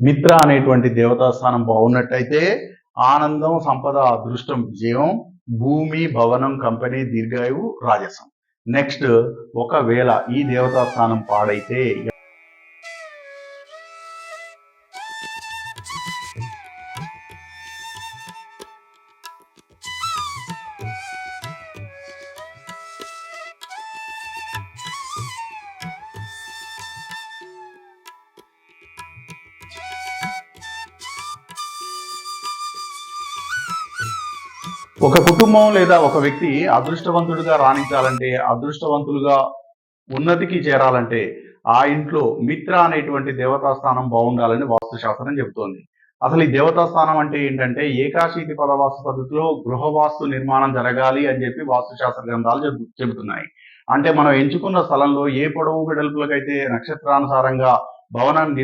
మిత్ర అనేటువంటి దేవతా స్థానం బాగున్నట్టయితే ఆనందం, సంపద, అదృష్టం, విజయం, భూమి, భవనం, కంపెనీ, దీర్ఘాయువు, రాజసం. నెక్స్ట్ ఒకవేళ ఈ దేవతా స్థానం పాడైతే ఒక కుటుంబం లేదా ఒక వ్యక్తి అదృష్టవంతుడిగా రాణించాలంటే, అదృష్టవంతులుగా ఉన్నతికి చేరాలంటే ఆ ఇంట్లో మిత్ర అనేటువంటి దేవతా స్థానం బాగుండాలని వాస్తుశాస్త్రం చెబుతోంది. అసలు ఈ దేవతా స్థానం అంటే ఏంటంటే ఏకాశీతి పదవాస్తు పద్ధతిలో గృహవాస్తు నిర్మాణం జరగాలి అని చెప్పి వాస్తుశాస్త్ర గ్రంథాలు చెబుతున్నాయి. అంటే మనం ఎంచుకున్న స్థలంలో ఏ పొడవు వెడల్పులకైతే నక్షత్రానుసారంగా భవనాన్ని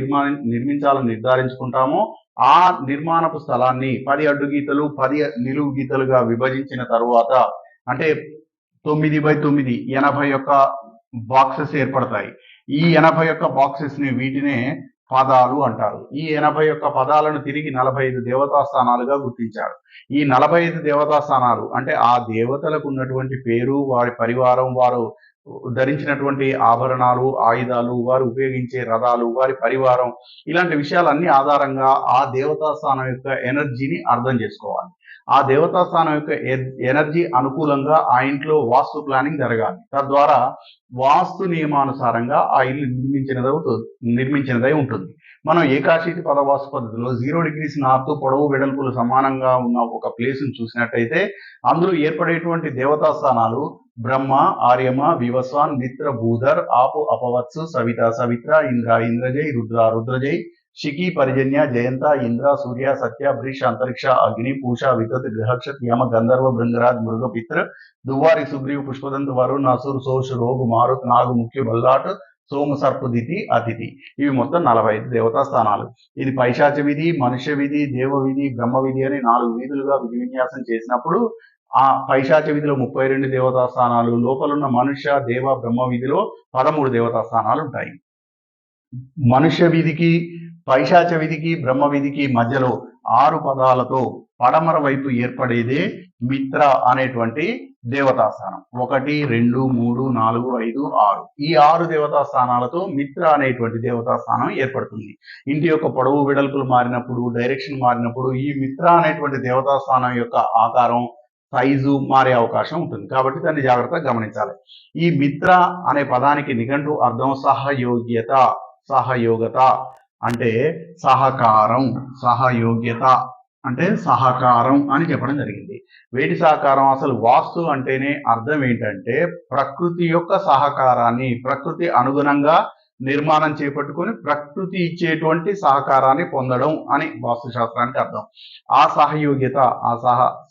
నిర్మించాలని నిర్ధారించుకుంటామో ఆ నిర్మాణపు స్థలాన్ని 10 అడ్డు గీతలు 10 నిలువు గీతలుగా విభజించిన తరువాత అంటే 9x9 81 బాక్సెస్ ఏర్పడతాయి. ఈ 81 బాక్సెస్ ని వీటినే పదాలు అంటారు. ఈ 81 పదాలను తిరిగి 45 దేవతా స్థానాలుగా గుర్తించారు. ఈ 45 దేవతా స్థానాలు అంటే ఆ దేవతలకు ఉన్నటువంటి పేరు, వారి పరివారం, వారు ధరించినటువంటి ఆభరణాలు, ఆయుధాలు, వారు ఉపయోగించే రథాలు, వారి పరివారం, ఇలాంటి విషయాలన్నీ ఆధారంగా ఆ దేవతా స్థానం యొక్క ఎనర్జీని అర్థం చేసుకోవాలి. ఆ దేవతా స్థానం యొక్క ఎనర్జీ అనుకూలంగా ఆ ఇంట్లో వాస్తు ప్లానింగ్ జరగాలి. తద్వారా వాస్తు నియమానుసారంగా ఆ ఇల్లు నిర్మించినదై ఉంటుంది. మనం ఏకాశీతి పదవాస్తు పద్ధతిలో 0 degrees నార్త్ పొడవు వెడల్పులు సమానంగా ఉన్న ఒక ప్లేస్ ను చూసినట్టయితే అందులో ఏర్పడేటువంటి దేవతా స్థానాలు బ్రహ్మ, ఆర్యమ, వివస్వాన్, మిత్ర, భూధర్, ఆపు, అపవత్సు, సవిత, సవిత్ర, ఇంద్ర, ఇంద్రజై, రుద్ర, రుద్రజై, శిఖి, పరిజన్య, జయంత, ఇంద్ర, సూర్య, సత్య, భృష్, అంతరిక్ష, అగ్ని, పూష, వితత్, గ్రహక్షత్, యమ, గంధర్వ, భృంగరాజ్, మృగపిత్ర, దువ్వారి, సుగ్రీవ్, పుష్పదంత్, వరుణ్, అసుర్, సోష్, రోగు, మారుత్, నాగు, ముఖ్య, బల్లాట్, సోము, సర్పదితి, అతిథి. ఇవి మొత్తం 45 దేవతా స్థానాలు. ఇది పైశాచ విధి, మనుష్య విధి, దేవ విధి, బ్రహ్మ విధి అని 4 విధులుగా విధి విన్యాసం చేసినప్పుడు ఆ పైశాచ విధిలో 32 దేవతా స్థానాలు, లోపలున్న మనుష్య, దేవ, బ్రహ్మ విధిలో 13 దేవతా స్థానాలు ఉంటాయి. మనుష్య విధికి, పైశాచ విధికి, బ్రహ్మ విధికి మధ్యలో 6 పదాలతో పడమర వైపు ఏర్పడేదే మిత్ర అనేటువంటి దేవతా స్థానం. 1, 2, 3, 4, 5, 6 ఈ 6 దేవతా స్థానాలతో మిత్ర అనేటువంటి దేవతా స్థానం ఏర్పడుతుంది. ఇంటి యొక్క పొడవు వెడల్పులు మారినప్పుడు, డైరెక్షన్ మారినప్పుడు ఈ మిత్ర అనేటువంటి దేవతా స్థానం యొక్క ఆకారం, సైజు మారే అవకాశం ఉంటుంది. కాబట్టి దాన్ని జాగ్రత్తగా గమనించాలి. ఈ మిత్ర అనే పదానికి నిఘంటు అర్థం సహయోగ్యత, సహయోగత అంటే సహకారం, సహయోగ్యత అంటే సహకారం అని చెప్పడం జరిగింది. వేటి సహకారం? అసలు వాస్తు అంటేనే అర్థం ఏంటంటే ప్రకృతి యొక్క సహకారాన్ని, ప్రకృతి అనుగుణంగా నిర్మాణం చేపట్టుకొని ప్రకృతి ఇచ్చేటువంటి సహకారాన్ని పొందడం అని వాస్తు శాస్త్రానికి అర్థం. ఆ సహయోగ్యత, ఆ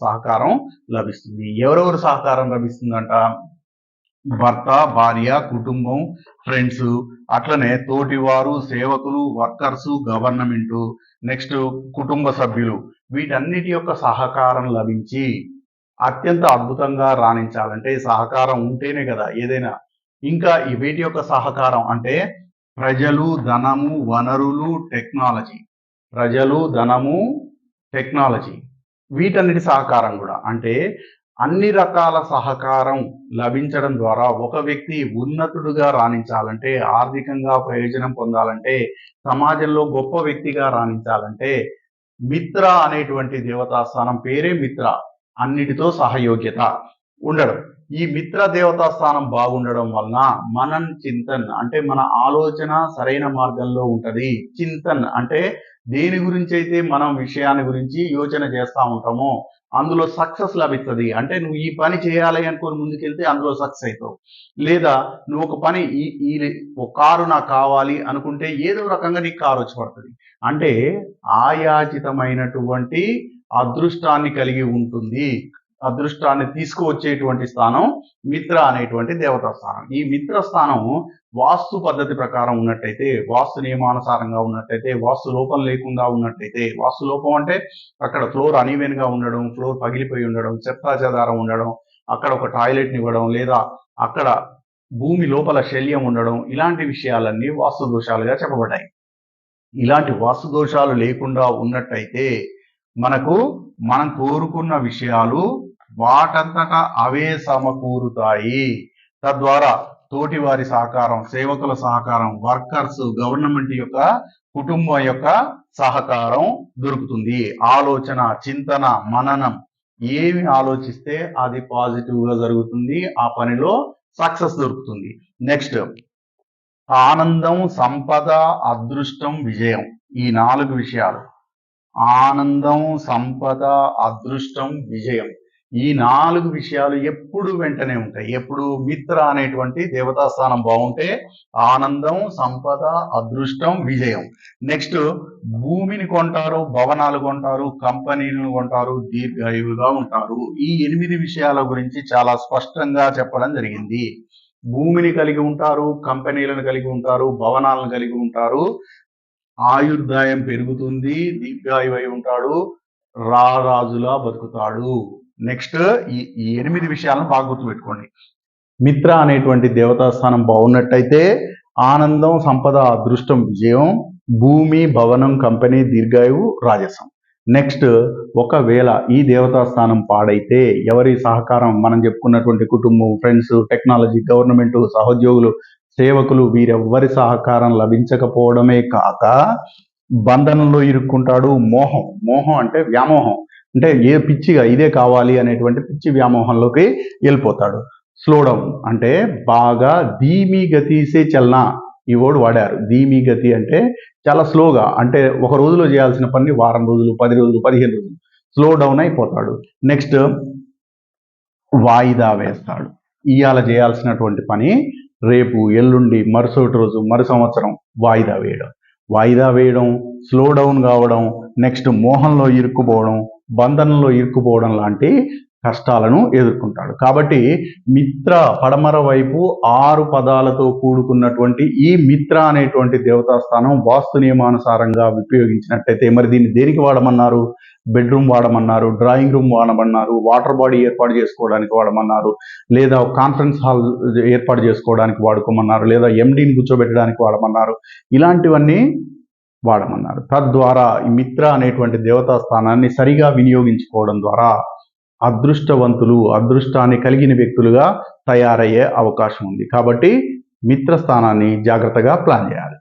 సహకారం లభిస్తుంది. ఎవరెవరు సహకారం లభిస్తుందంట? భర్త, భార్య, కుటుంబం, ఫ్రెండ్స్, అట్లనే తోటివారు, సేవకులు, వర్కర్స్, గవర్నమెంట్, నెక్స్ట్ కుటుంబ సభ్యులు, వీటన్నిటి యొక్క సహకారం లభించి అత్యంత అద్భుతంగా రాణించాలంటే సహకారం ఉంటేనే కదా ఏదైనా. ఇంకా వీటి యొక్క సహకారం అంటే ప్రజలు, ధనము, వనరులు, టెక్నాలజీ, ప్రజలు, ధనము, టెక్నాలజీ, వీటన్నిటి సహకారం కూడా అంటే అన్ని రకాల సహకారం లభించడం ద్వారా ఒక వ్యక్తి ఉన్నతుడుగా రాణించాలంటే, ఆర్థికంగా ప్రయోజనం పొందాలంటే, సమాజంలో గొప్ప వ్యక్తిగా రాణించాలంటే మిత్ర అనేటువంటి దేవతా స్థానం పేరే మిత్ర, అన్నిటితో సహయోగ్యత ఉండడం. ఈ మిత్ర దేవతా స్థానం బాగుండడం వలన మనన్ చింతన్ అంటే మన ఆలోచన సరైన మార్గంలో ఉంటది. చింతన్ అంటే దేని గురించి అయితే మనం విషయాన్ని గురించి యోచన చేస్తూ ఉంటామో అందులో సక్సెస్ లభిస్తుంది. అంటే నువ్వు ఈ పని చేయాలి అనుకొని ముందుకెళ్తే అందులో సక్సెస్ అవుతావు. లేదా నువ్వు ఒక పని ఈ ఒక కారు నాకు కావాలి అనుకుంటే ఏదో రకంగా నీకు కారు వచ్చి పడుతుంది. అంటే ఆయాచితమైనటువంటి అదృష్టాన్ని కలిగి ఉంటుంది. అదృష్టాన్ని తీసుకువచ్చేటువంటి స్థానం మిత్ర అనేటువంటి దేవతా స్థానం. ఈ మిత్ర స్థానం వాస్తు పద్ధతి ప్రకారం ఉన్నట్టయితే, వాస్తు నియమానుసారంగా ఉన్నట్టయితే, వాస్తు లోపం లేకుండా ఉన్నట్టయితే, వాస్తు లోపం అంటే అక్కడ ఫ్లోర్ అనీవెన్ గా ఉండడం, ఫ్లోర్ పగిలిపోయి ఉండడం, చెత్తాచెదారం ఉండడం, అక్కడ ఒక టాయిలెట్ ఇవ్వడం, లేదా అక్కడ భూమి లోపల శల్యం ఉండడం, ఇలాంటి విషయాలన్నీ వాస్తు దోషాలుగా చెప్పబడ్డాయి. ఇలాంటి వాస్తు దోషాలు లేకుండా ఉన్నట్టయితే మనం కోరుకున్న విషయాలు వాటంతటా అవే సమకూరుతాయి. తద్వారా తోటి వారి సహకారం, సేవకుల సహకారం, వర్కర్స్, గవర్నమెంట్ యొక్క, కుటుంబం యొక్క సహకారం దొరుకుతుంది. ఆలోచన, చింతన, మననం ఏమి ఆలోచిస్తే అది పాజిటివ్ గా జరుగుతుంది. ఆ పనిలో సక్సెస్ దొరుకుతుంది. నెక్స్ట్, ఆనందం, సంపద, అదృష్టం, విజయం. ఈ 4 విషయాలు, ఆనందం, సంపద, అదృష్టం, విజయం, ఈ 4 విషయాలు ఎప్పుడు వెంటనే ఉంటాయి. ఎప్పుడు మిత్ర అనేటువంటి దేవతా స్థానం బాగుంటే ఆనందం, సంపద, అదృష్టం, విజయం. నెక్స్ట్, భూమిని కొంటారు, భవనాలు కొంటారు, కంపెనీలను కొంటారు, దీర్ఘాయువుగా ఉంటారు. ఈ 8 విషయాల గురించి చాలా స్పష్టంగా చెప్పడం జరిగింది. భూమిని కలిగి ఉంటారు, కంపెనీలను కలిగి ఉంటారు, భవనాలను కలిగి ఉంటారు, ఆయుర్దాయం పెరుగుతుంది, దీర్ఘాయువై ఉంటాడు, రారాజులా బతుకుతాడు. నెక్స్ట్, ఈ 8 విషయాలను బాగా గుర్తుపెట్టుకోండి. మిత్ర అనేటువంటి దేవతా స్థానం బాగున్నట్టయితే ఆనందం, సంపద, అదృష్టం, విజయం, భూమి, భవనం, కంపెనీ, దీర్ఘాయువు, రాజసం. నెక్స్ట్, ఒకవేళ ఈ దేవతా స్థానం పాడైతే ఎవరి సహకారం, మనం చెప్పుకున్నటువంటి కుటుంబం, ఫ్రెండ్స్, టెక్నాలజీ, గవర్నమెంట్, సహోద్యోగులు, సేవకులు, వీరెవ్వరి సహకారం లభించకపోవడమే కాక బంధనంలో ఇరుక్కుంటాడు. మోహం అంటే వ్యామోహం, అంటే ఏ పిచ్చిగా ఇదే కావాలి అనేటువంటి పిచ్చి వ్యామోహంలోకి వెళ్ళిపోతాడు. స్లో డౌన్ అంటే బాగా ధీమీ గతిసే చలనా, ఈ వర్డ్ వాడారు. ధీమీ గతి అంటే చాలా స్లోగా, అంటే ఒక రోజులో చేయాల్సిన పని వారం రోజులు, 10 రోజులు, 15 రోజులు స్లో డౌన్ అయిపోతాడు. నెక్స్ట్, వాయిదా వేస్తాడు. ఇవాళ చేయాల్సినటువంటి పని రేపు, ఎల్లుండి, మరుసటి రోజు, మరు సంవత్సరం వాయిదా వేయడం, స్లో డౌన్ కావడం, నెక్స్ట్ మోహంలో ఇరుక్కుపోవడం, బంధనంలో ఇరుక్కుపోవడం లాంటి కష్టాలను ఎదుర్కొంటాడు. కాబట్టి మిత్ర పడమర వైపు 6 పదాలతో కూడుకున్నటువంటి ఈ మిత్ర అనేటువంటి దేవతా స్థానం వాస్తు నియమానుసారంగా ఉపయోగించినట్టయితే, మరి దీన్ని దేనికి వాడమన్నారు? బెడ్రూమ్ వాడమన్నారు, డ్రాయింగ్ రూమ్ వాడమన్నారు, వాటర్ బాడీ ఏర్పాటు చేసుకోవడానికి వాడమన్నారు, లేదా కాన్ఫరెన్స్ హాల్ ఏర్పాటు చేసుకోవడానికి వాడుకోమన్నారు, లేదా ఎండీని కూర్చోబెట్టడానికి వాడమన్నారు. ఇలాంటివన్నీ వాడమన్నారు. తద్వారా ఈ మిత్ర అనేటువంటి దేవతా స్థానాన్ని సరిగా వినియోగించుకోవడం ద్వారా అదృష్టవంతులు, అదృష్టాన్ని కలిగిన వ్యక్తులుగా తయారయ్యే అవకాశం ఉంది. కాబట్టి మిత్ర స్థానాన్ని జాగ్రత్తగా ప్లాన్ చేయాలి.